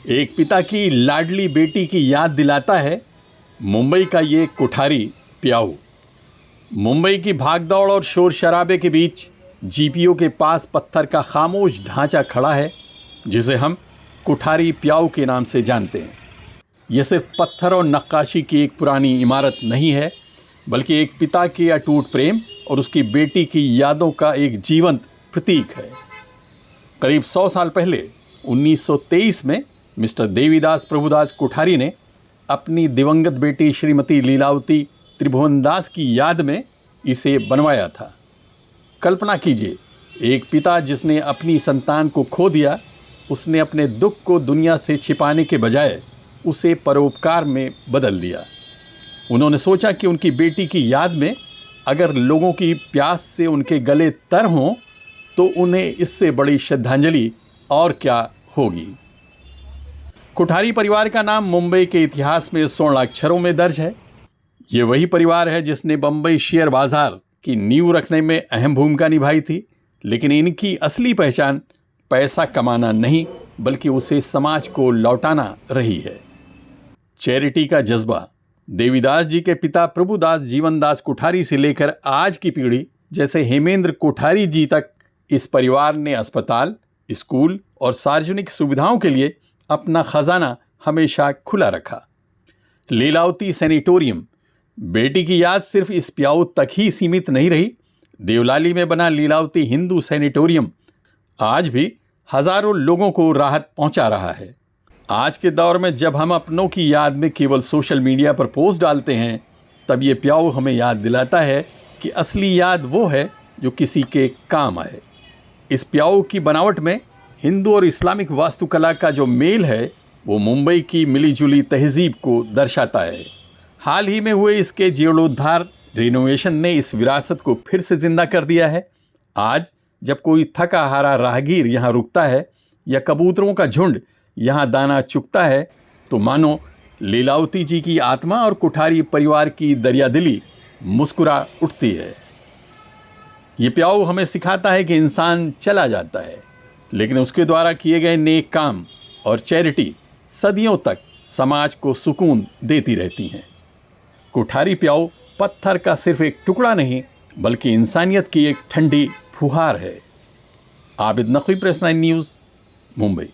एक पिता की लाडली बेटी की याद दिलाता है मुंबई का ये कुठारी प्याऊ। मुंबई की भागदौड़ और शोर शराबे के बीच जीपीओ के पास पत्थर का खामोश ढांचा खड़ा है, जिसे हम कुठारी प्याऊ के नाम से जानते हैं। यह सिर्फ पत्थर और नक्काशी की एक पुरानी इमारत नहीं है, बल्कि एक पिता के अटूट प्रेम और उसकी बेटी की यादों का एक जीवंत प्रतीक है। करीब 100 साल पहले 1923 में मिस्टर देवीदास प्रभुदास कुठारी ने अपनी दिवंगत बेटी श्रीमती लीलावती त्रिभुवनदास की याद में इसे बनवाया था। कल्पना कीजिए, एक पिता जिसने अपनी संतान को खो दिया, उसने अपने दुख को दुनिया से छिपाने के बजाय उसे परोपकार में बदल दिया। उन्होंने सोचा कि उनकी बेटी की याद में अगर लोगों की प्यास से उनके गले तर हों तो उन्हें इससे बड़ी श्रद्धांजलि और क्या होगी। कुठारी परिवार का नाम मुंबई के इतिहास में स्वर्ण अक्षरों में दर्ज है। ये वही परिवार है जिसने बंबई शेयर बाजार की नींव रखने में अहम भूमिका निभाई थी, लेकिन इनकी असली पहचान पैसा कमाना नहीं, बल्कि उसे समाज को लौटाना रही है। चैरिटी का जज्बा देवीदास जी के पिता प्रभुदास जीवनदास कुठारी से लेकर आज की पीढ़ी जैसे हेमेंद्र कोठारी जी तक इस परिवार ने अस्पताल, स्कूल और सार्वजनिक सुविधाओं के लिए अपना खजाना हमेशा खुला रखा। लीलावती सैनिटोरियम बेटी की याद सिर्फ इस प्याऊ तक ही सीमित नहीं रही। देवलाली में बना लीलावती हिंदू सैनिटोरियम आज भी हजारों लोगों को राहत पहुंचा रहा है। आज के दौर में जब हम अपनों की याद में केवल सोशल मीडिया पर पोस्ट डालते हैं, तब ये प्याऊ हमें याद दिलाता है कि असली याद वो है जो किसी के काम आए। इस प्याऊ की बनावट में हिंदू और इस्लामिक वास्तुकला का जो मेल है, वो मुंबई की मिलीजुली तहजीब को दर्शाता है। हाल ही में हुए इसके जीर्णोद्धार रिनोवेशन ने इस विरासत को फिर से जिंदा कर दिया है। आज जब कोई थका हारा राहगीर यहाँ रुकता है या कबूतरों का झुंड यहाँ दाना चुगता है, तो मानो लीलावती जी की आत्मा और कुठारी परिवार की दरियादिली मुस्कुरा उठती है। ये प्याऊ हमें सिखाता है कि इंसान चला जाता है, लेकिन उसके द्वारा किए गए नेक काम और चैरिटी सदियों तक समाज को सुकून देती रहती हैं। कुठारी प्याऊ पत्थर का सिर्फ एक टुकड़ा नहीं, बल्कि इंसानियत की एक ठंडी फुहार है। Abid Naqvi, press 9 news, Mumbai.